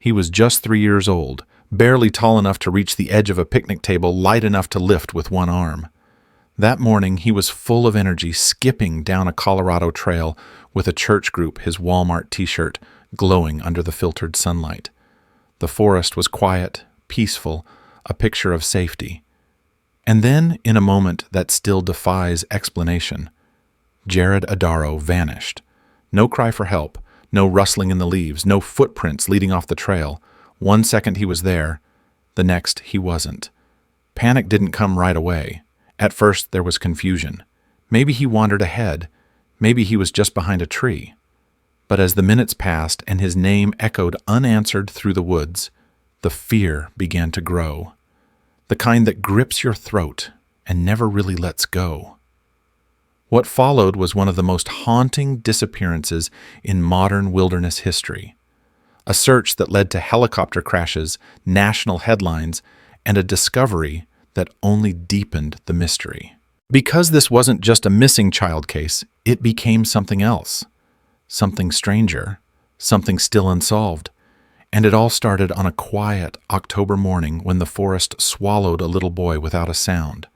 He was just 3 years old, barely tall enough to reach the edge of a picnic table, light enough to lift with one arm. That morning, he was full of energy, skipping down a Colorado trail with a church group, his Walmart t-shirt glowing under the filtered sunlight. The forest was quiet, peaceful, a picture of safety. And then, in a moment that still defies explanation, Jaryd Atadero vanished. No cry for help, no rustling in the leaves, no footprints leading off the trail. 1 second he was there, the next he wasn't. Panic didn't come right away. At first there was confusion. Maybe he wandered ahead. Maybe he was just behind a tree. But as the minutes passed and his name echoed unanswered through the woods, the fear began to grow. The kind that grips your throat and never really lets go. What followed was one of the most haunting disappearances in modern wilderness history. A search that led to helicopter crashes, national headlines, and a discovery that only deepened the mystery. Because this wasn't just a missing child case, it became something else. Something stranger, something still unsolved. And it all started on a quiet October morning when the forest swallowed a little boy without a sound.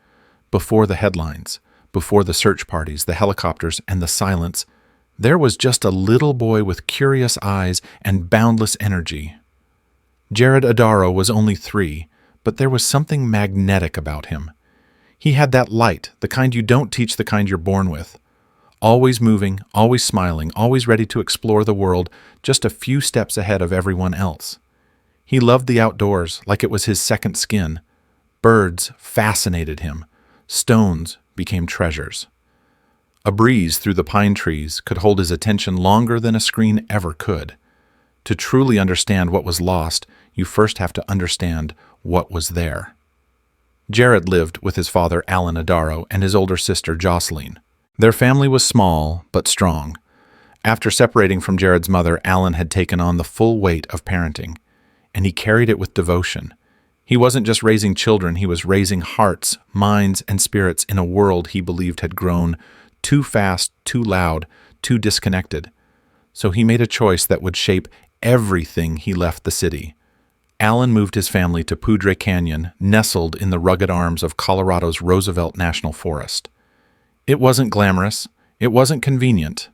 Before the headlines, before the search parties, the helicopters, and the silence, there was just a little boy with curious eyes and boundless energy. Jaryd Atadero was only 3, but there was something magnetic about him. He had that light, the kind you don't teach, the kind you're born with. Always moving, always smiling, always ready to explore the world, just a few steps ahead of everyone else. He loved the outdoors like it was his second skin. Birds fascinated him. Stones became treasures. A breeze through the pine trees could hold his attention longer than a screen ever could. To truly understand what was lost, you first have to understand what was there. Jaryd lived with his father, Alan Atadero, and his older sister, Jocelyn. Their family was small, but strong. After separating from Jaryd's mother, Alan had taken on the full weight of parenting, and he carried it with devotion. He wasn't just raising children, he was raising hearts, minds, and spirits in a world he believed had grown too fast, too loud, too disconnected. So he made a choice that would shape everything he left the city. Alan moved his family to Poudre Canyon, nestled in the rugged arms of Colorado's Roosevelt National Forest. It wasn't glamorous, it wasn't convenient,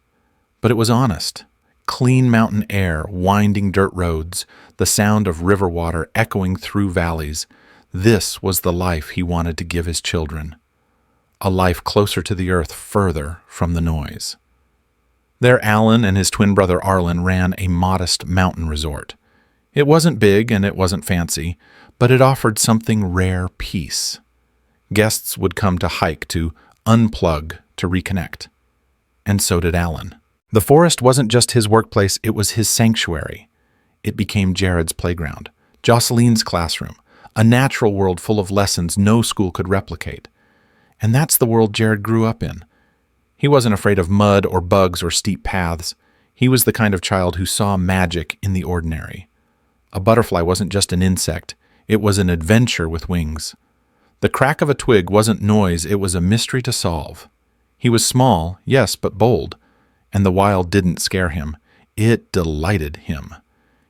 but it was honest. Clean mountain air, winding dirt roads, the sound of river water echoing through valleys. This was the life he wanted to give his children. A life closer to the earth, further from the noise. There, Alan and his twin brother Arlen ran a modest mountain resort. It wasn't big and it wasn't fancy, but it offered something rare: peace. Guests would come to hike, to unplug, to reconnect. And so did Alan. The forest wasn't just his workplace, it was his sanctuary. It became Jaryd's playground, Jocelyn's classroom, a natural world full of lessons no school could replicate. And that's the world Jaryd grew up in. He wasn't afraid of mud or bugs or steep paths. He was the kind of child who saw magic in the ordinary. A butterfly wasn't just an insect, it was an adventure with wings. The crack of a twig wasn't noise, it was a mystery to solve. He was small, yes, but bold. And the wild didn't scare him. It delighted him.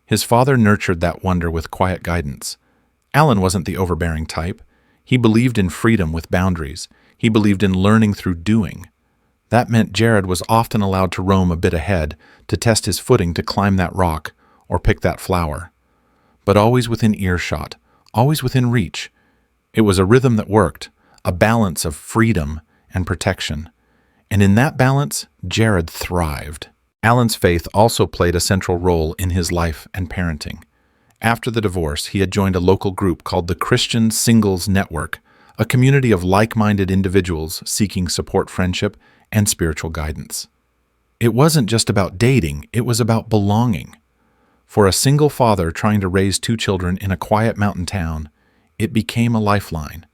His father nurtured that wonder with quiet guidance. Alan wasn't the overbearing type. He believed in freedom with boundaries. He believed in learning through doing. That meant Jaryd was often allowed to roam a bit ahead, to test his footing, to climb that rock, or pick that flower. But always within earshot, always within reach. It was a rhythm that worked, a balance of freedom and protection. And in that balance, Jaryd thrived. Alan's faith also played a central role in his life and parenting. After the divorce, he had joined a local group called the Christian Singles Network, a community of like-minded individuals seeking support, friendship, and spiritual guidance. It wasn't just about dating, it was about belonging. For a single father trying to raise 2 children in a quiet mountain town, it became a lifeline.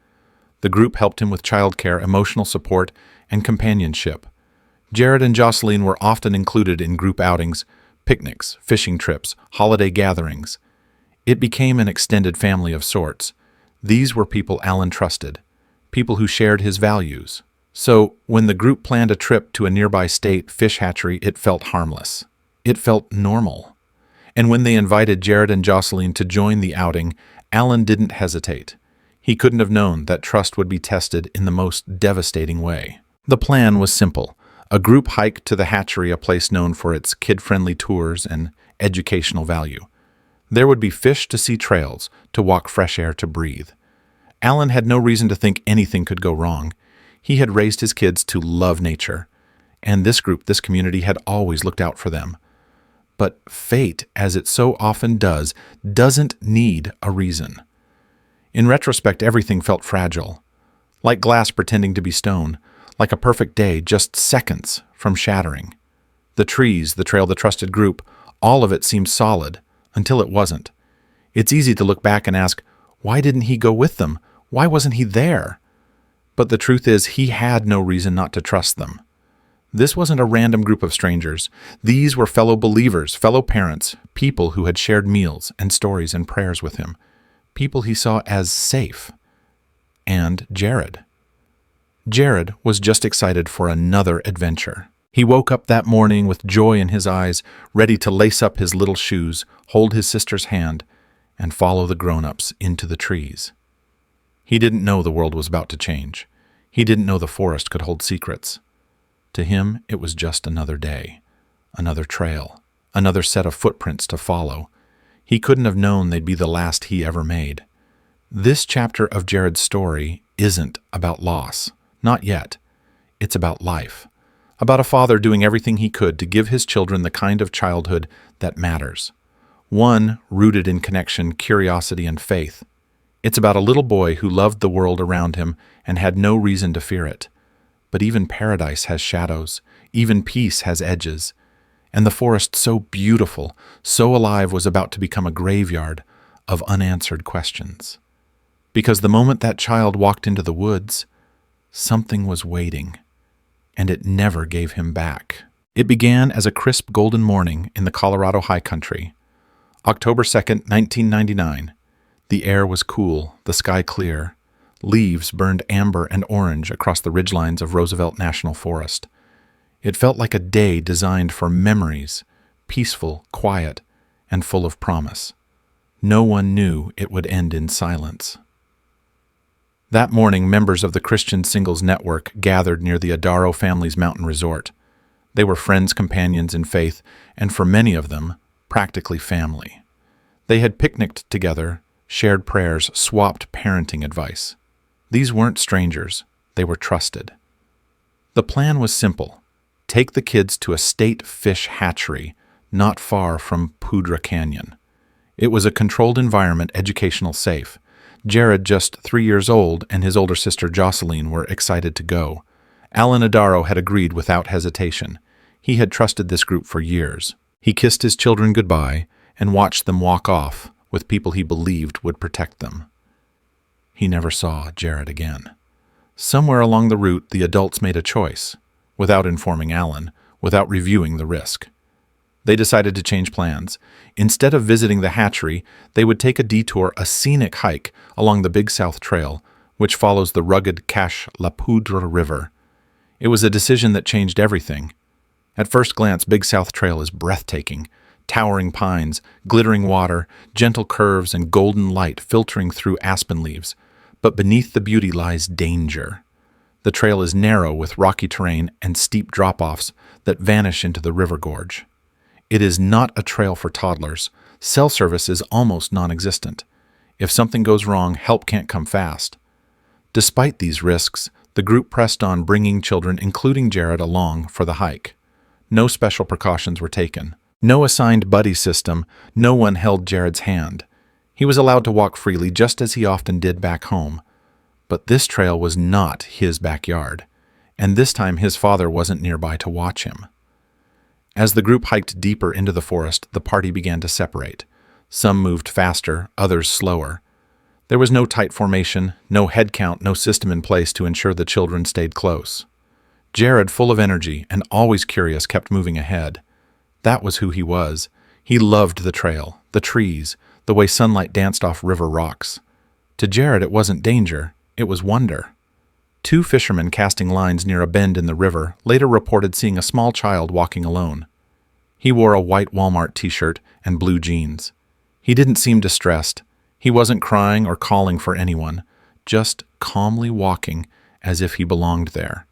The group helped him with childcare, emotional support, and companionship. Jaryd and Jocelyn were often included in group outings, picnics, fishing trips, holiday gatherings. It became an extended family of sorts. These were people Alan trusted, people who shared his values. So, when the group planned a trip to a nearby state fish hatchery, it felt harmless. It felt normal. And when they invited Jaryd and Jocelyn to join the outing, Alan didn't hesitate. He couldn't have known that trust would be tested in the most devastating way. The plan was simple: a group hike to the hatchery, a place known for its kid-friendly tours and educational value. There would be fish to see, trails to walk, fresh air to breathe. Alan had no reason to think anything could go wrong. He had raised his kids to love nature, and this group, this community, had always looked out for them. But fate, as it so often does, doesn't need a reason. In retrospect, everything felt fragile, like glass pretending to be stone, like a perfect day just seconds from shattering. The trees, the trail, the trusted group, all of it seemed solid until it wasn't. It's easy to look back and ask, why didn't he go with them? Why wasn't he there? But the truth is, he had no reason not to trust them. This wasn't a random group of strangers. These were fellow believers, fellow parents, people who had shared meals and stories and prayers with him, people he saw as safe. And Jaryd. Jaryd was just excited for another adventure. He woke up that morning with joy in his eyes, ready to lace up his little shoes, hold his sister's hand, and follow the grown-ups into the trees. He didn't know the world was about to change. He didn't know the forest could hold secrets. To him, it was just another day, another trail, another set of footprints to follow. He couldn't have known they'd be the last he ever made. This chapter of Jaryd's story isn't about loss. Not yet. It's about life. About a father doing everything he could to give his children the kind of childhood that matters. One rooted in connection, curiosity, and faith. It's about a little boy who loved the world around him and had no reason to fear it. But even paradise has shadows. Even peace has edges. And the forest, so beautiful, so alive, was about to become a graveyard of unanswered questions. Because the moment that child walked into the woods, something was waiting, and it never gave him back. It began as a crisp golden morning in the Colorado high country. October 2nd, 1999. The air was cool, the sky clear. Leaves burned amber and orange across the ridgelines of Roosevelt National Forest. It felt like a day designed for memories, peaceful, quiet, and full of promise. No one knew it would end in silence. That morning, members of the Christian Singles Network gathered near the Atadero family's mountain resort. They were friends, companions in faith, and for many of them, practically family. They had picnicked together, shared prayers, swapped parenting advice. These weren't strangers. They were trusted. The plan was simple. Take the kids to a state fish hatchery not far from Poudre Canyon. It was a controlled environment, educational, safe. Jaryd, just 3 years old, and his older sister Jocelyn were excited to go. Alan Atadero had agreed without hesitation. He had trusted this group for years. He kissed his children goodbye and watched them walk off with people he believed would protect them. He never saw Jaryd again. Somewhere along the route, the adults made a choice, without informing Alan, without reviewing the risk. They decided to change plans. Instead of visiting the hatchery, they would take a detour, a scenic hike along the Big South Trail, which follows the rugged Cache-la-Poudre River. It was a decision that changed everything. At first glance, Big South Trail is breathtaking. Towering pines, glittering water, gentle curves, and golden light filtering through aspen leaves. But beneath the beauty lies danger. The trail is narrow with rocky terrain and steep drop-offs that vanish into the river gorge. It is not a trail for toddlers. Cell service is almost non-existent. If something goes wrong, help can't come fast. Despite these risks, the group pressed on, bringing children, including Jaryd, along for the hike. No special precautions were taken. No assigned buddy system. No one held Jaryd's hand. He was allowed to walk freely, just as he often did back home. But this trail was not his backyard, and this time his father wasn't nearby to watch him. As the group hiked deeper into the forest, the party began to separate. Some moved faster, others slower. There was no tight formation, no head count, no system in place to ensure the children stayed close. Jaryd, full of energy and always curious, kept moving ahead. That was who he was. He loved the trail, the trees, the way sunlight danced off river rocks. To Jaryd, it wasn't danger, it was wonder. 2 fishermen casting lines near a bend in the river later reported seeing a small child walking alone. He wore a white Walmart t-shirt and blue jeans. He didn't seem distressed. He wasn't crying or calling for anyone, just calmly walking as if he belonged there.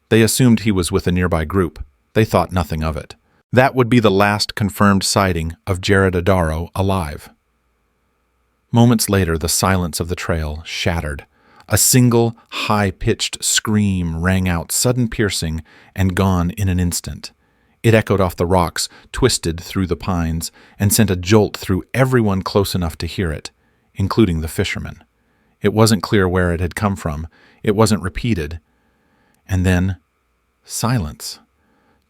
They assumed he was with a nearby group. They thought nothing of it. That would be the last confirmed sighting of Jaryd Atadero alive. Moments later, the silence of the trail shattered. A single, high-pitched scream rang out, sudden, piercing, and gone in an instant. It echoed off the rocks, twisted through the pines, and sent a jolt through everyone close enough to hear it, including the fishermen. It wasn't clear where it had come from. It wasn't repeated. And then, silence.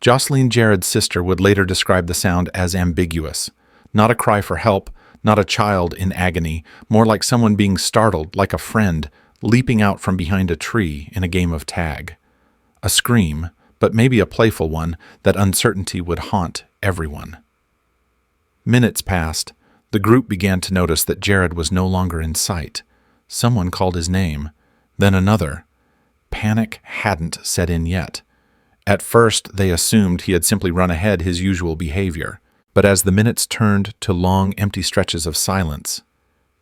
Jocelyn Jaryd's sister would later describe the sound as ambiguous. Not a cry for help, not a child in agony, more like someone being startled, like a friend, leaping out from behind a tree in a game of tag. A scream, but maybe a playful one, that uncertainty would haunt everyone. Minutes passed. The group began to notice that Jaryd was no longer in sight. Someone called his name, then another. Panic hadn't set in yet. At first, they assumed he had simply run ahead his usual behavior. But as the minutes turned to long, empty stretches of silence,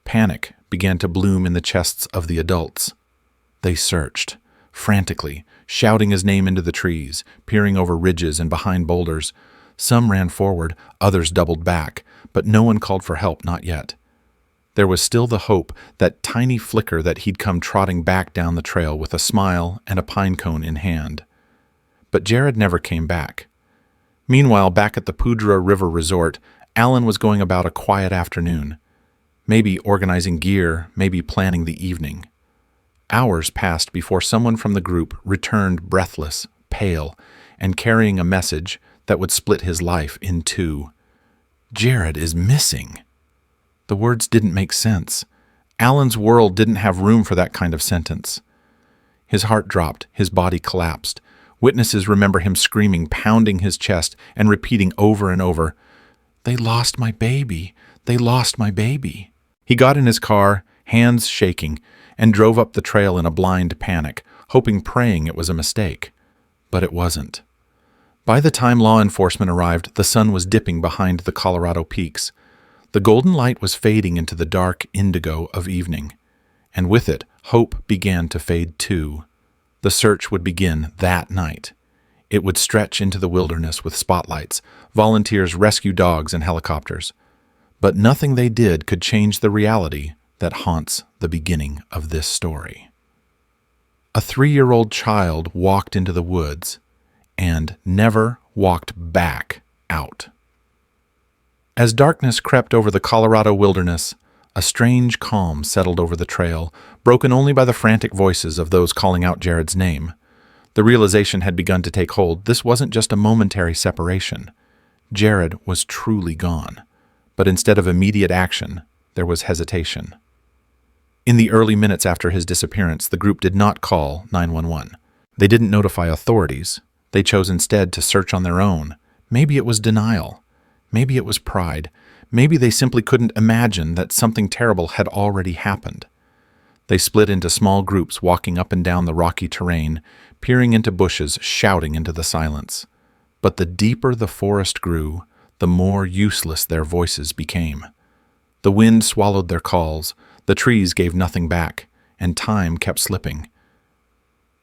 panic began to bloom in the chests of the adults. They searched, frantically, shouting his name into the trees, peering over ridges and behind boulders. Some ran forward, others doubled back, but no one called for help, not yet. There was still the hope, that tiny flicker that he'd come trotting back down the trail with a smile and a pine cone in hand. But Jaryd never came back. Meanwhile, back at the Poudre River Resort, Alan was going about a quiet afternoon. Maybe organizing gear, maybe planning the evening. Hours passed before someone from the group returned breathless, pale, and carrying a message that would split his life in two. Jaryd is missing. The words didn't make sense. Alan's world didn't have room for that kind of sentence. His heart dropped, his body collapsed. Witnesses remember him screaming, pounding his chest, and repeating over and over, "They lost my baby. They lost my baby." He got in his car, hands shaking, and drove up the trail in a blind panic, praying it was a mistake. But it wasn't. By the time law enforcement arrived, the sun was dipping behind the Colorado peaks. The golden light was fading into the dark indigo of evening, and with it, hope began to fade too. The search would begin that night. It would stretch into the wilderness with spotlights, volunteers, rescue dogs, and helicopters. But nothing they did could change the reality that haunts the beginning of this story. A 3-year-old child walked into the woods and never walked back out. As darkness crept over the Colorado wilderness, a strange calm settled over the trail, broken only by the frantic voices of those calling out Jaryd's name. The realization had begun to take hold. This wasn't just a momentary separation. Jaryd was truly gone. But instead of immediate action, there was hesitation. In the early minutes after his disappearance, the group did not call 911. They didn't notify authorities. They chose instead to search on their own. Maybe it was denial. Maybe it was pride. Maybe they simply couldn't imagine that something terrible had already happened. They split into small groups, walking up and down the rocky terrain, peering into bushes, shouting into the silence. But the deeper the forest grew, the more useless their voices became. The wind swallowed their calls, the trees gave nothing back, and time kept slipping.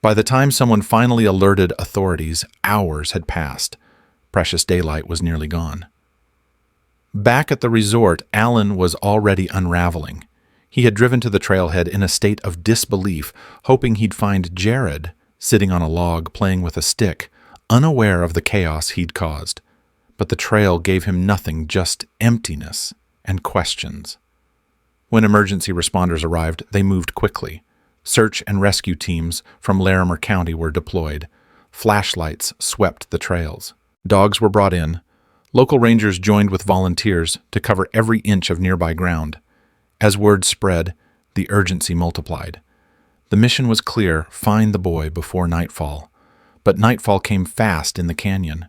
By the time someone finally alerted authorities, hours had passed. Precious daylight was nearly gone. Back at the resort, Alan was already unraveling. He had driven to the trailhead in a state of disbelief, hoping he'd find Jaryd sitting on a log playing with a stick, unaware of the chaos he'd caused. But the trail gave him nothing, just emptiness and questions. When emergency responders arrived, they moved quickly. Search and rescue teams from Larimer County were deployed. Flashlights swept the trails. Dogs were brought in. Local rangers joined with volunteers to cover every inch of nearby ground. As word spread, the urgency multiplied. The mission was clear: find the boy before nightfall. But nightfall came fast in the canyon.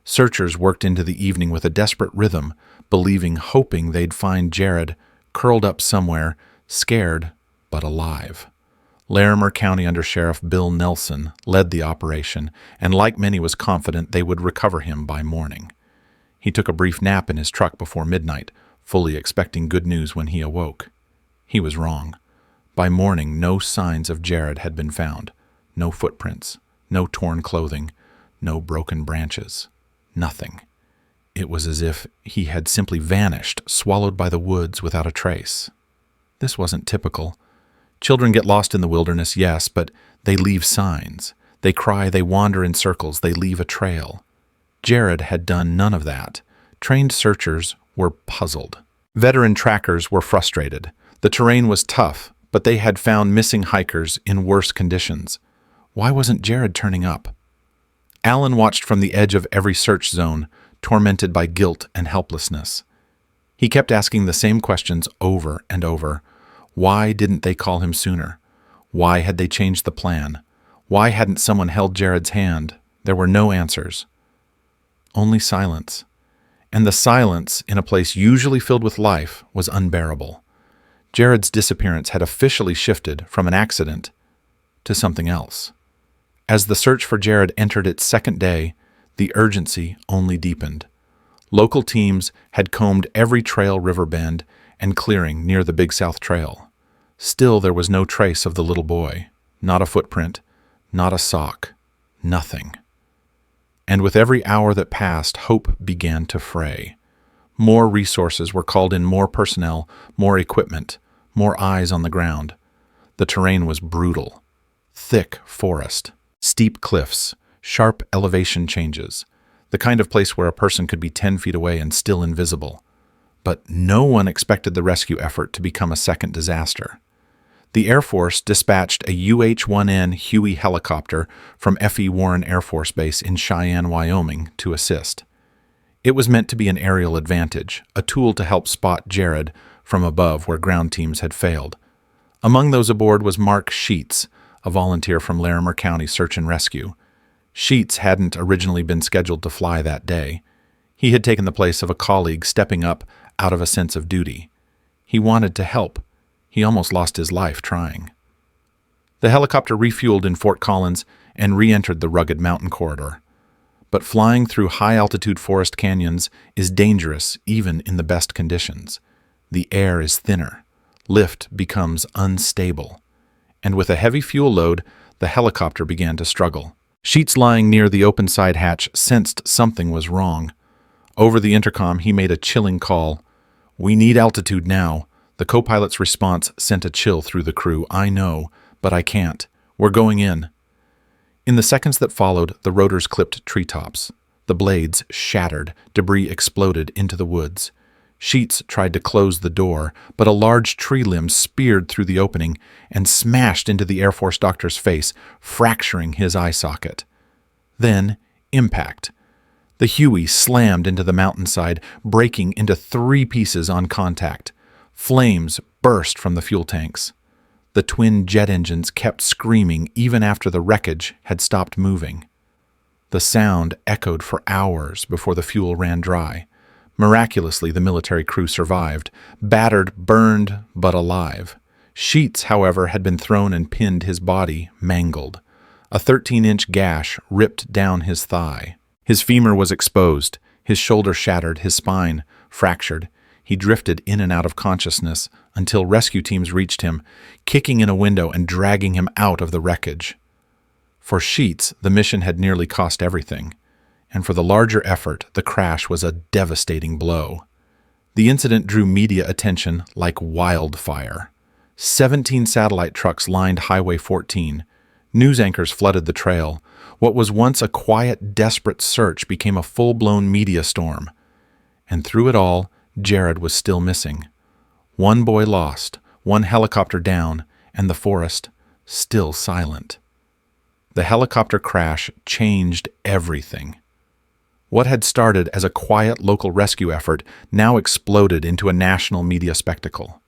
Searchers worked into the evening with a desperate rhythm, hoping they'd find Jaryd curled up somewhere, scared but alive. Larimer County Under Sheriff Bill Nelson led the operation, and like many was confident they would recover him by morning. He took a brief nap in his truck before midnight, fully expecting good news when he awoke. He was wrong. By morning, no signs of Jaryd had been found. No footprints, no torn clothing, no broken branches. Nothing. It was as if he had simply vanished, swallowed by the woods without a trace. This wasn't typical. Children get lost in the wilderness, yes, but they leave signs. They cry, they wander in circles, they leave a trail. Jaryd had done none of that. Trained searchers were puzzled. Veteran trackers were frustrated. The terrain was tough, but they had found missing hikers in worse conditions. Why wasn't Jaryd turning up? Alan watched from the edge of every search zone, tormented by guilt and helplessness. He kept asking the same questions over and over. Why didn't they call him sooner? Why had they changed the plan? Why hadn't someone held Jaryd's hand? There were no answers. Only silence. And the silence, in a place usually filled with life, was unbearable. Jaryd's disappearance had officially shifted from an accident to something else. As the search for Jaryd entered its second day, the urgency only deepened. Local teams had combed every trail, river bend, and clearing near the Big South Trail. Still, there was no trace of the little boy. Not a footprint, not a sock, nothing. And with every hour that passed, hope began to fray. More resources were called in, more personnel, more equipment, more eyes on the ground. The terrain was brutal. Thick forest, steep cliffs, sharp elevation changes, the kind of place where a person could be 10 feet away and still invisible. But no one expected the rescue effort to become a second disaster. The Air Force dispatched a UH-1N Huey helicopter from F.E. Warren Air Force Base in Cheyenne, Wyoming, to assist. It was meant to be an aerial advantage, a tool to help spot Jaryd from above where ground teams had failed. Among those aboard was Mark Sheets, a volunteer from Larimer County Search and Rescue. Sheets hadn't originally been scheduled to fly that day. He had taken the place of a colleague stepping up out of a sense of duty. He wanted to help. He almost lost his life trying. The helicopter refueled in Fort Collins and re-entered the rugged mountain corridor. But flying through high-altitude forest canyons is dangerous even in the best conditions. The air is thinner. Lift becomes unstable. And with a heavy fuel load, the helicopter began to struggle. Sheets, lying near the open side hatch, sensed something was wrong. Over the intercom, he made a chilling call. "We need altitude now." The co-pilot's response sent a chill through the crew. "I know, but I can't. We're going in." In the seconds that followed, the rotors clipped treetops. The blades shattered, debris exploded into the woods. Sheets tried to close the door, but a large tree limb speared through the opening and smashed into the Air Force doctor's face, fracturing his eye socket. Then, impact. The Huey slammed into the mountainside, breaking into 3 pieces on contact. Flames burst from the fuel tanks. The twin jet engines kept screaming even after the wreckage had stopped moving. The sound echoed for hours before the fuel ran dry. Miraculously, the military crew survived, battered, burned, but alive. Sheets, however, had been thrown and pinned, his body mangled. A 13-inch gash ripped down his thigh. His femur was exposed, his shoulder shattered, his spine fractured. He drifted in and out of consciousness until rescue teams reached him, kicking in a window and dragging him out of the wreckage. For Sheets, the mission had nearly cost everything, and for the larger effort, the crash was a devastating blow. The incident drew media attention like wildfire. 17 satellite trucks lined Highway 14. News anchors flooded the trail. What was once a quiet, desperate search became a full-blown media storm. And through it all, Jaryd was still missing. One boy lost, one helicopter down, and the forest still silent. The helicopter crash changed everything. What had started as a quiet local rescue effort now exploded into a national media spectacle.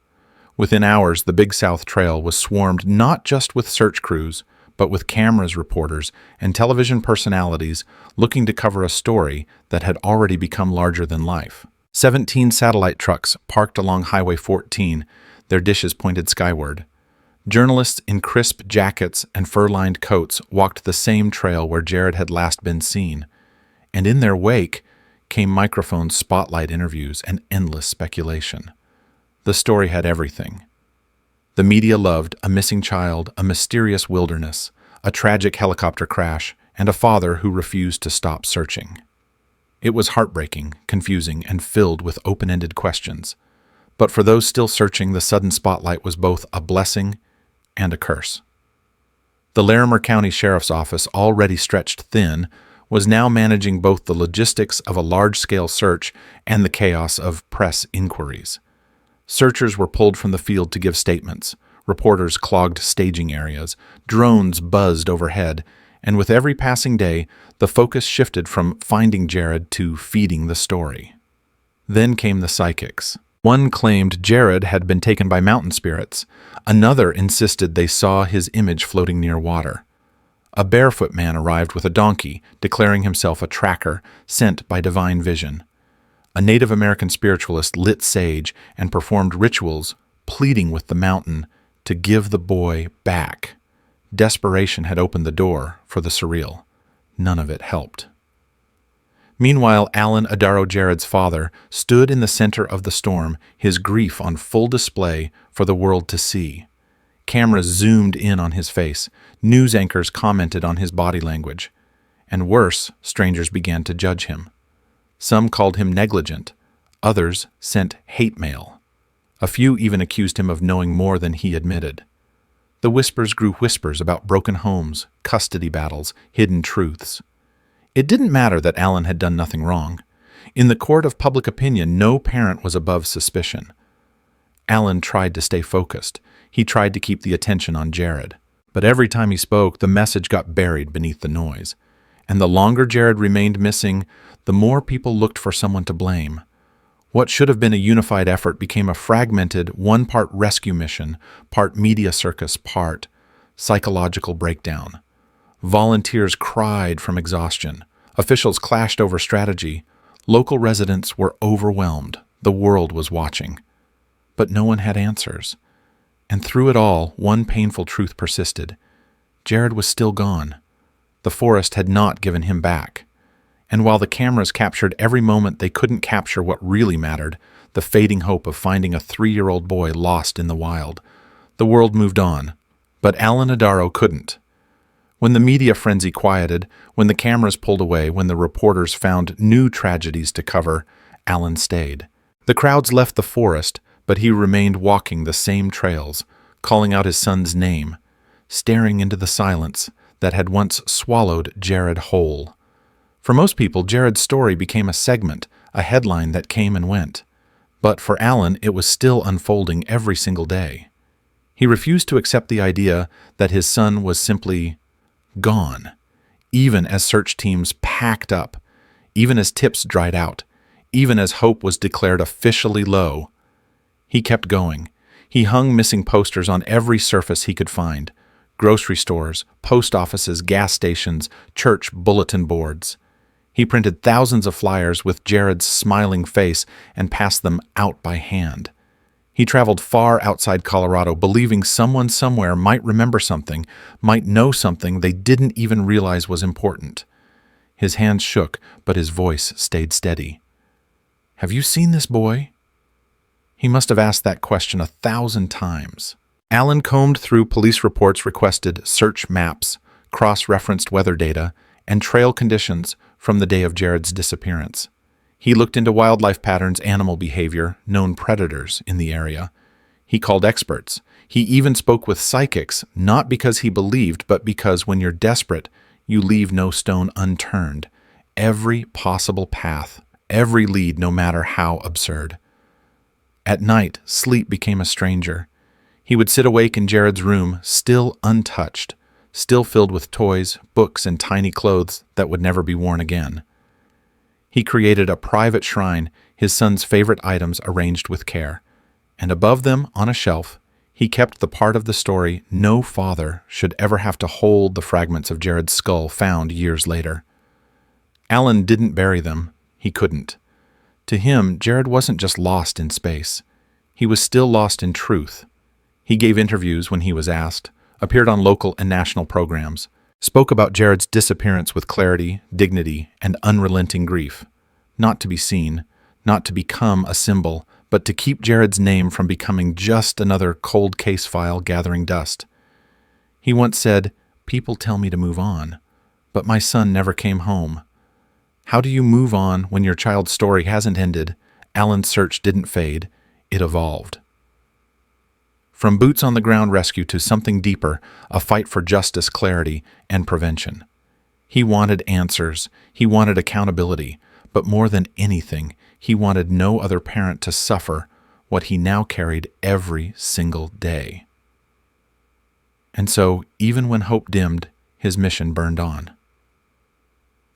Within hours, the Big South Trail was swarmed not just with search crews, but with cameras, reporters, and television personalities looking to cover a story that had already become larger than life. 17 satellite trucks parked along Highway 14, their dishes pointed skyward. Journalists in crisp jackets and fur-lined coats walked the same trail where Jaryd had last been seen. And in their wake came microphone spotlight interviews and endless speculation. The story had everything. The media loved a missing child, a mysterious wilderness, a tragic helicopter crash, and a father who refused to stop searching. It was heartbreaking, confusing, and filled with open-ended questions. But for those still searching, the sudden spotlight was both a blessing and a curse. The Larimer County Sheriff's Office, already stretched thin, was now managing both the logistics of a large-scale search and the chaos of press inquiries. Searchers were pulled from the field to give statements. Reporters clogged staging areas. Drones buzzed overhead. And with every passing day, the focus shifted from finding Jaryd to feeding the story. Then came the psychics. One claimed Jaryd had been taken by mountain spirits. Another insisted they saw his image floating near water. A barefoot man arrived with a donkey, declaring himself a tracker sent by divine vision. A Native American spiritualist lit sage and performed rituals, pleading with the mountain to give the boy back. Desperation had opened the door for the surreal. None of it helped. Meanwhile, Atadero, Jaryd's father, stood in the center of the storm, his grief on full display for the world to see. Cameras zoomed in on his face. News anchors commented on his body language. And worse, strangers began to judge him. Some called him negligent. Others sent hate mail. A few even accused him of knowing more than he admitted. The whispers grew whispers about broken homes, custody battles, hidden truths. It didn't matter that Alan had done nothing wrong. In the court of public opinion, no parent was above suspicion. Alan tried to stay focused. He tried to keep the attention on Jaryd. But every time he spoke, the message got buried beneath the noise. And the longer Jaryd remained missing, the more people looked for someone to blame. What should have been a unified effort became a fragmented, one-part rescue mission, part media circus, part psychological breakdown. Volunteers cried from exhaustion. Officials clashed over strategy. Local residents were overwhelmed. The world was watching. But no one had answers. And through it all, one painful truth persisted. Jaryd was still gone. The forest had not given him back. And while the cameras captured every moment, they couldn't capture what really mattered, the fading hope of finding a 3-year-old boy lost in the wild. The world moved on, but Atadero couldn't. When the media frenzy quieted, when the cameras pulled away, when the reporters found new tragedies to cover, Alan stayed. The crowds left the forest, but he remained walking the same trails, calling out his son's name, staring into the silence that had once swallowed Jaryd whole. For most people, Jaryd's story became a segment, a headline that came and went. But for Alan, it was still unfolding every single day. He refused to accept the idea that his son was simply gone, even as search teams packed up, even as tips dried out, even as hope was declared officially low. He kept going. He hung missing posters on every surface he could find: grocery stores, post offices, gas stations, church bulletin boards. He printed thousands of flyers with Jaryd's smiling face and passed them out by hand. He traveled far outside Colorado, believing someone somewhere might remember something, might know something they didn't even realize was important. His hands shook, but his voice stayed steady. "Have you seen this boy?" He must have asked that question 1,000 times. Alan combed through police reports, requested search maps, cross-referenced weather data, and trail conditions from the day of Jaryd's disappearance. He looked into wildlife patterns, animal behavior, known predators in the area. He called experts. He even spoke with psychics, not because he believed, but because when you're desperate, you leave no stone unturned. Every possible path, every lead, no matter how absurd. At night, sleep became a stranger. He would sit awake in Jaryd's room, still untouched, still filled with toys, books, and tiny clothes that would never be worn again. He created a private shrine, his son's favorite items arranged with care. And above them, on a shelf, he kept the part of the story no father should ever have to hold: the fragments of Jaryd's skull found years later. Alan didn't bury them. He couldn't. To him, Jaryd wasn't just lost in space. He was still lost in truth. He gave interviews when he was asked, appeared on local and national programs, spoke about Jaryd's disappearance with clarity, dignity, and unrelenting grief. not to be seen, not to become a symbol, but to keep Jaryd's name from becoming just another cold case file gathering dust. He once said, "People tell me to move on, but my son never came home." How do you move on when your child's story hasn't ended? Alan's search didn't fade, it evolved. From boots-on-the-ground rescue to something deeper, a fight for justice, clarity, and prevention. He wanted answers, he wanted accountability, but more than anything, he wanted no other parent to suffer what he now carried every single day. And so, even when hope dimmed, his mission burned on.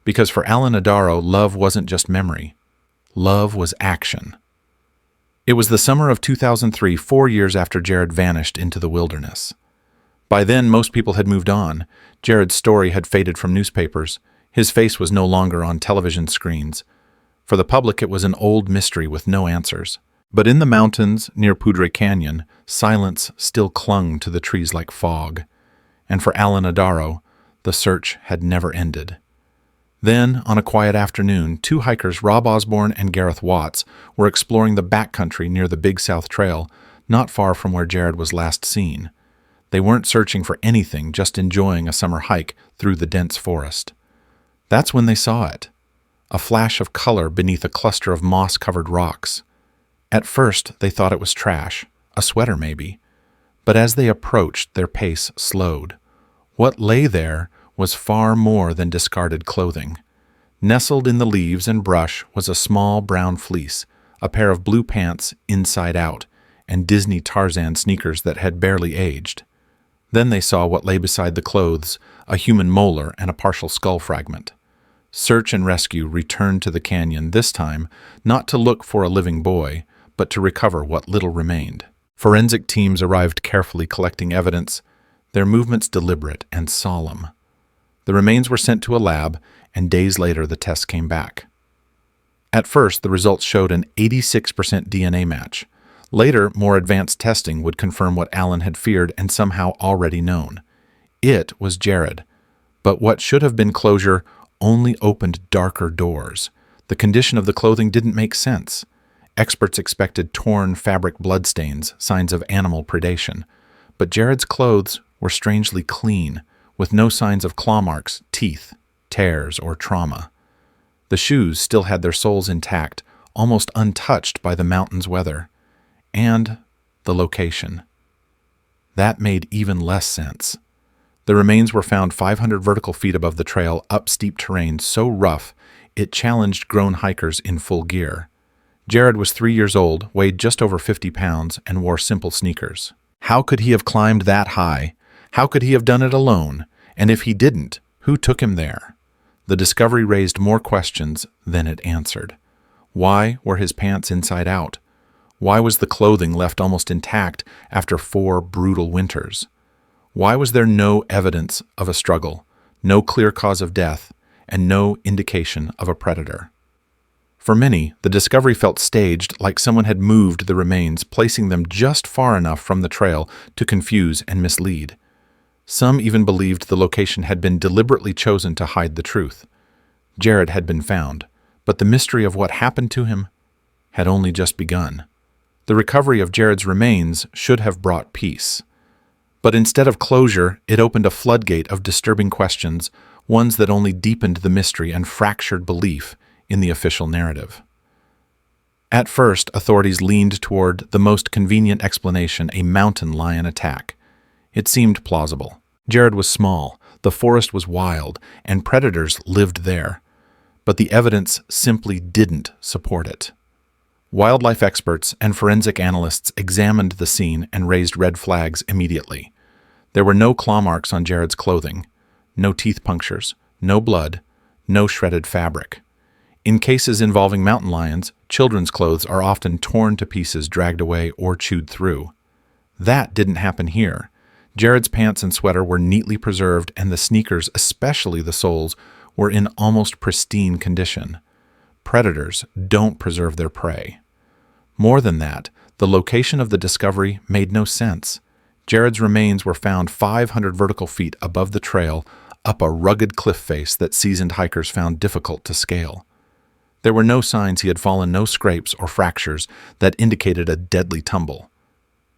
Because for Jaryd Atadero, love wasn't just memory. Love was action. It was the summer of 2003, 4 years after Jaryd vanished into the wilderness. By then, most people had moved on. Jaryd's story had faded from newspapers. His face was no longer on television screens. For the public, it was an old mystery with no answers. But in the mountains near Padre Canyon, silence still clung to the trees like fog. And for Jaryd Atadero, the search had never ended. Then, on a quiet afternoon, two hikers, Rob Osborne and Gareth Watts, were exploring the backcountry near the Big South Trail, not far from where Jaryd was last seen. They weren't searching for anything, just enjoying a summer hike through the dense forest. That's when they saw it. A flash of color beneath a cluster of moss-covered rocks. At first, they thought it was trash, a sweater maybe. But as they approached, their pace slowed. What lay there was far more than discarded clothing. Nestled in the leaves and brush was a small brown fleece, a pair of blue pants inside out, and Disney Tarzan sneakers that had barely aged. Then they saw what lay beside the clothes, a human molar and a partial skull fragment. Search and rescue returned to the canyon, this time not to look for a living boy, but to recover what little remained. Forensic teams arrived carefully collecting evidence, their movements deliberate and solemn. The remains were sent to a lab, and days later the tests came back. At first, the results showed an 86% DNA match. Later, more advanced testing would confirm what Alan had feared and somehow already known. It was Jaryd. But what should have been closure only opened darker doors. The condition of the clothing didn't make sense. Experts expected torn fabric bloodstains, signs of animal predation. But Jaryd's clothes were strangely clean, with no signs of claw marks, teeth, tears, or trauma. The shoes still had their soles intact, almost untouched by the mountain's weather. And the location. That made even less sense. The remains were found 500 vertical feet above the trail, up steep terrain so rough it challenged grown hikers in full gear. Jaryd was 3 years old, weighed just over 50 pounds, and wore simple sneakers. How could he have climbed that high? How could he have done it alone? And if he didn't, who took him there? The discovery raised more questions than it answered. Why were his pants inside out? Why was the clothing left almost intact after 4 brutal winters? Why was there no evidence of a struggle, no clear cause of death, and no indication of a predator? For many, the discovery felt staged, like someone had moved the remains, placing them just far enough from the trail to confuse and mislead. Some even believed the location had been deliberately chosen to hide the truth. Jaryd had been found, but the mystery of what happened to him had only just begun. The recovery of Jaryd's remains should have brought peace. But instead of closure, it opened a floodgate of disturbing questions, ones that only deepened the mystery and fractured belief in the official narrative. At first, authorities leaned toward the most convenient explanation, a mountain lion attack. It seemed plausible. Jaryd was small, the forest was wild, and predators lived there. But the evidence simply didn't support it. Wildlife experts and forensic analysts examined the scene and raised red flags immediately. There were no claw marks on Jaryd's clothing, no teeth punctures, no blood, no shredded fabric. In cases involving mountain lions, children's clothes are often torn to pieces, dragged away, or chewed through. That didn't happen here. Jaryd's pants and sweater were neatly preserved, and the sneakers, especially the soles, were in almost pristine condition. Predators don't preserve their prey. More than that, the location of the discovery made no sense. Jaryd's remains were found 500 vertical feet above the trail, up a rugged cliff face that seasoned hikers found difficult to scale. There were no signs he had fallen, no scrapes or fractures that indicated a deadly tumble.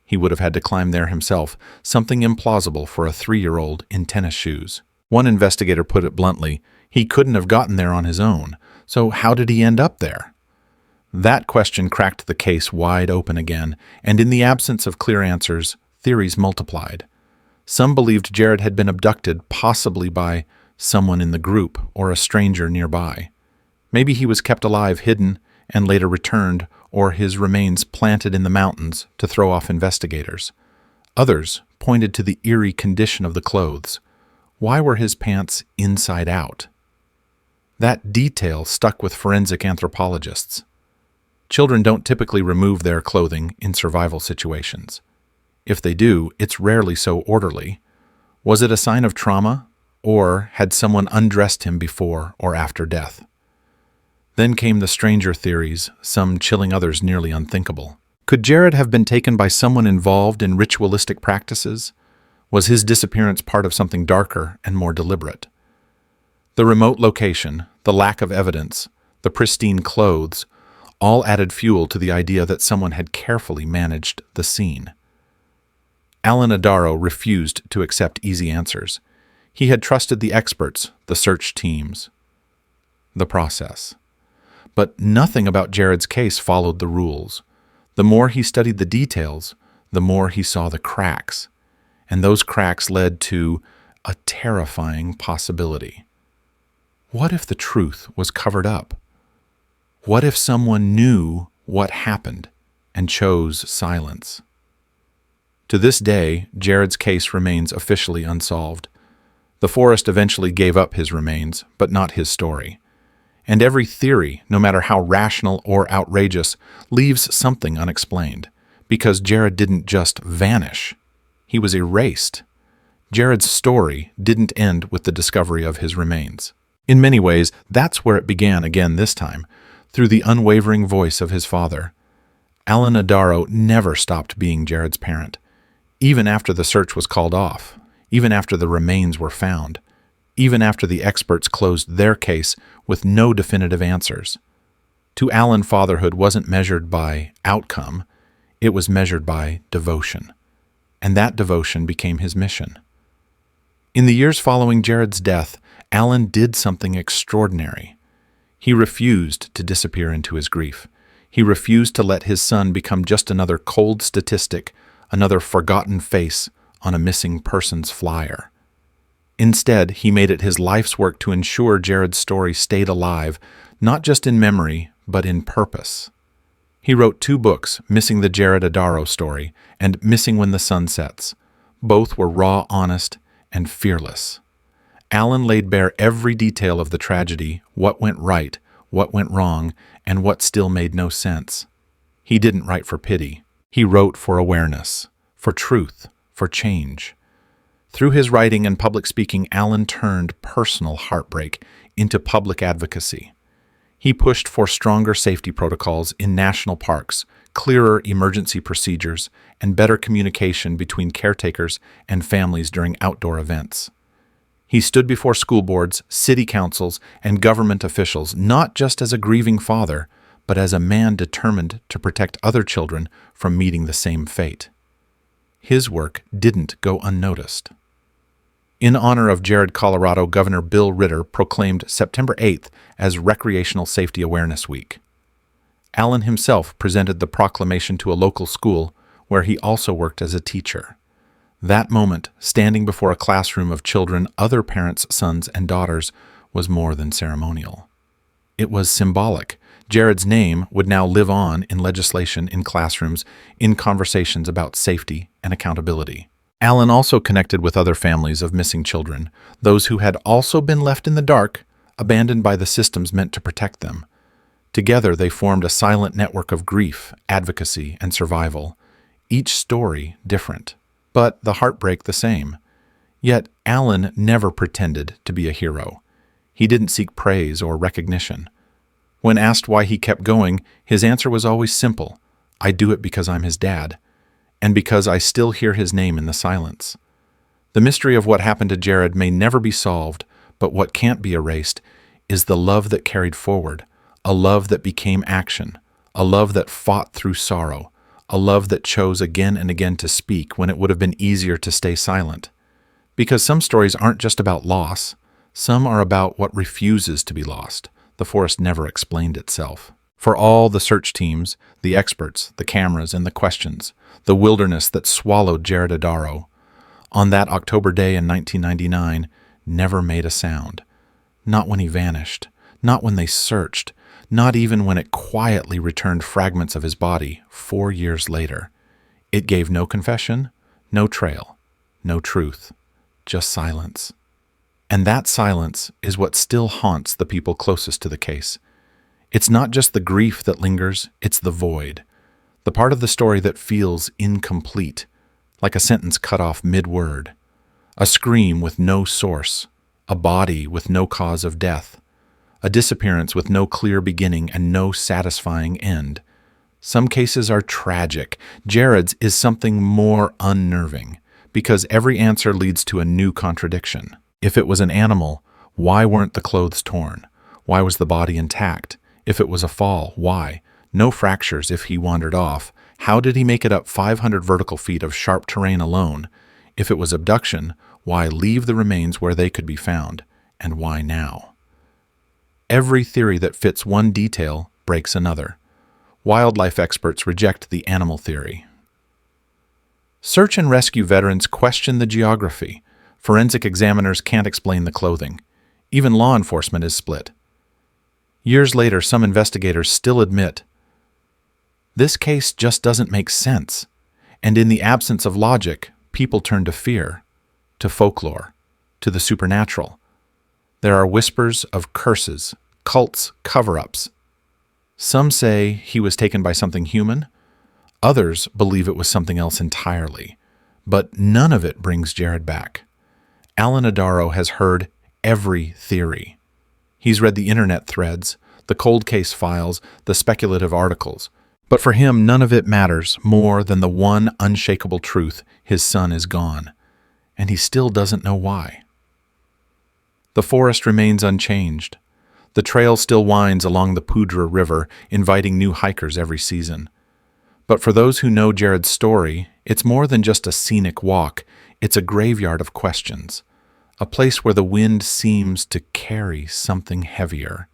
He would have had to climb there himself, something implausible for a 3-year-old in tennis shoes. One investigator put it bluntly, he couldn't have gotten there on his own, so how did he end up there? That question cracked the case wide open again, and in the absence of clear answers, theories multiplied. Some believed Jaryd had been abducted, possibly by someone in the group or a stranger nearby. Maybe he was kept alive, hidden, and later returned, or his remains planted in the mountains to throw off investigators. Others pointed to the eerie condition of the clothes. Why were his pants inside out? That detail stuck with forensic anthropologists. Children don't typically remove their clothing in survival situations. If they do, it's rarely so orderly. Was it a sign of trauma, or had someone undressed him before or after death? Then came the stranger theories, some chilling, others nearly unthinkable. Could Jaryd have been taken by someone involved in ritualistic practices? Was his disappearance part of something darker and more deliberate? The remote location, the lack of evidence, the pristine clothes, all added fuel to the idea that someone had carefully managed the scene. Jaryd Atadero refused to accept easy answers. He had trusted the experts, the search teams, the process. But nothing about Jaryd's case followed the rules. The more he studied the details, the more he saw the cracks. And those cracks led to a terrifying possibility. What if the truth was covered up? What if someone knew what happened and chose silence? To this day, Jaryd's case remains officially unsolved. The forest eventually gave up his remains, but not his story. And every theory, no matter how rational or outrageous, leaves something unexplained, because Jaryd didn't just vanish. He was erased. Jaryd's story didn't end with the discovery of his remains. In many ways, that's where it began again this time, through the unwavering voice of his father. Jaryd Atadero never stopped being Jaryd's parent, even after the search was called off, even after the remains were found, even after the experts closed their case with no definitive answers. To Alan, fatherhood wasn't measured by outcome, it was measured by devotion. And that devotion became his mission. In the years following Jaryd's death, Alan did something extraordinary. He refused to disappear into his grief. He refused to let his son become just another cold statistic, another forgotten face on a missing persons flyer. Instead, he made it his life's work to ensure Jaryd's story stayed alive, not just in memory, but in purpose. He wrote 2 books, Missing the Jaryd Atadero Story and Missing When the Sun Sets. Both were raw, honest, and fearless. Alan laid bare every detail of the tragedy, what went right, what went wrong, and what still made no sense. He didn't write for pity. He wrote for awareness, for truth, for change. Through his writing and public speaking, Alan turned personal heartbreak into public advocacy. He pushed for stronger safety protocols in national parks, clearer emergency procedures, and better communication between caretakers and families during outdoor events. He stood before school boards, city councils, and government officials not just as a grieving father, but as a man determined to protect other children from meeting the same fate. His work didn't go unnoticed. In honor of Jaryd, Colorado, Governor Bill Ritter proclaimed September 8th as Recreational Safety Awareness Week. Alan himself presented the proclamation to a local school where he also worked as a teacher. That moment, standing before a classroom of children, other parents' sons and daughters, was more than ceremonial. It was symbolic. Jaryd's name would now live on in legislation, in classrooms, in conversations about safety and accountability. Alan also connected with other families of missing children, those who had also been left in the dark, abandoned by the systems meant to protect them. Together they formed a silent network of grief, advocacy, and survival, each story different, but the heartbreak the same. Yet Alan never pretended to be a hero. He didn't seek praise or recognition. When asked why he kept going, his answer was always simple: I do it because I'm his dad, and because I still hear his name in the silence. The mystery of what happened to Jaryd may never be solved, but what can't be erased is the love that carried forward, a love that became action, a love that fought through sorrow, a love that chose again and again to speak when it would have been easier to stay silent. Because some stories aren't just about loss, some are about what refuses to be lost. The forest never explained itself. For all the search teams, the experts, the cameras, and the questions, the wilderness that swallowed Jaryd Atadero, on that October day in 1999, never made a sound. Not when he vanished, not when they searched, not even when it quietly returned fragments of his body 4 years later. It gave no confession, no trail, no truth, just silence. And that silence is what still haunts the people closest to the case. It's not just the grief that lingers, it's the void, the part of the story that feels incomplete, like a sentence cut off mid-word, a scream with no source, a body with no cause of death, a disappearance with no clear beginning and no satisfying end. Some cases are tragic. Jaryd's is something more unnerving, because every answer leads to a new contradiction. If it was an animal, why weren't the clothes torn? Why was the body intact? If it was a fall, why? No fractures if he wandered off. How did he make it up 500 vertical feet of sharp terrain alone? If it was abduction, why leave the remains where they could be found? And why now? Every theory that fits one detail breaks another. Wildlife experts reject the animal theory. Search and rescue veterans question the geography. Forensic examiners can't explain the clothing. Even law enforcement is split. Years later, some investigators still admit, this case just doesn't make sense. And in the absence of logic, people turn to fear, to folklore, to the supernatural. There are whispers of curses, cults, cover-ups. Some say he was taken by something human. Others believe it was something else entirely. But none of it brings Jaryd back. Atadero has heard every theory. He's read the internet threads, the cold case files, the speculative articles. But for him, none of it matters more than the one unshakable truth: his son is gone. And he still doesn't know why. The forest remains unchanged. The trail still winds along the Poudre River, inviting new hikers every season. But for those who know Jaryd's story, it's more than just a scenic walk. It's a graveyard of questions, a place where the wind seems to carry something heavier,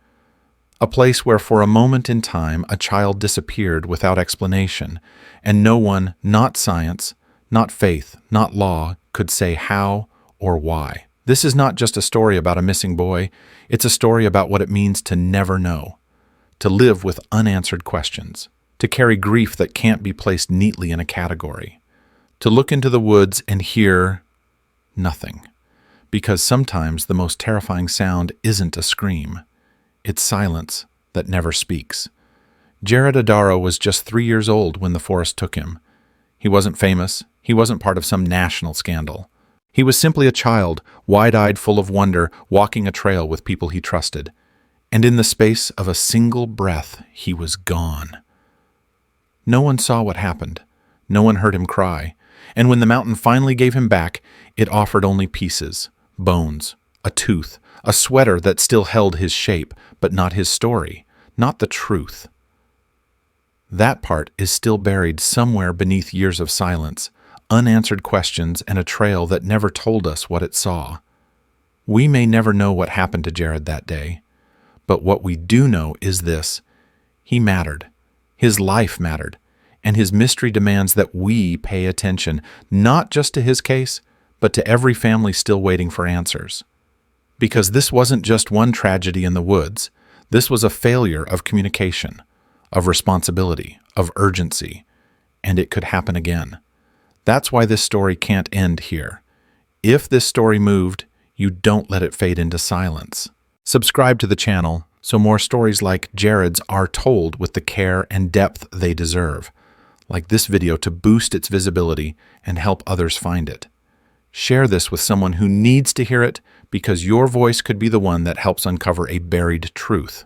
a place where for a moment in time a child disappeared without explanation, and no one, not science, not faith, not law, could say how or why. This is not just a story about a missing boy, it's a story about what it means to never know, to live with unanswered questions, to carry grief that can't be placed neatly in a category, to look into the woods and hear nothing. Because sometimes the most terrifying sound isn't a scream. It's silence that never speaks. Jaryd Atadero was just 3 years old when the forest took him. He wasn't famous. He wasn't part of some national scandal. He was simply a child, wide-eyed, full of wonder, walking a trail with people he trusted. And in the space of a single breath, he was gone. No one saw what happened. No one heard him cry. And when the mountain finally gave him back, it offered only pieces. Bones, a tooth, a sweater that still held his shape, but not his story, not the truth. That part is still buried somewhere beneath years of silence, unanswered questions, and a trail that never told us what it saw. We may never know what happened to Jaryd that day, but what we do know is this: he mattered, his life mattered, and his mystery demands that we pay attention, not just to his case, but to every family still waiting for answers. Because this wasn't just one tragedy in the woods. This was a failure of communication, of responsibility, of urgency, and it could happen again. That's why this story can't end here. If this story moved, you don't let it fade into silence. Subscribe to the channel so more stories like Jaryd's are told with the care and depth they deserve, like this video, to boost its visibility and help others find it. Share this with someone who needs to hear it, because your voice could be the one that helps uncover a buried truth.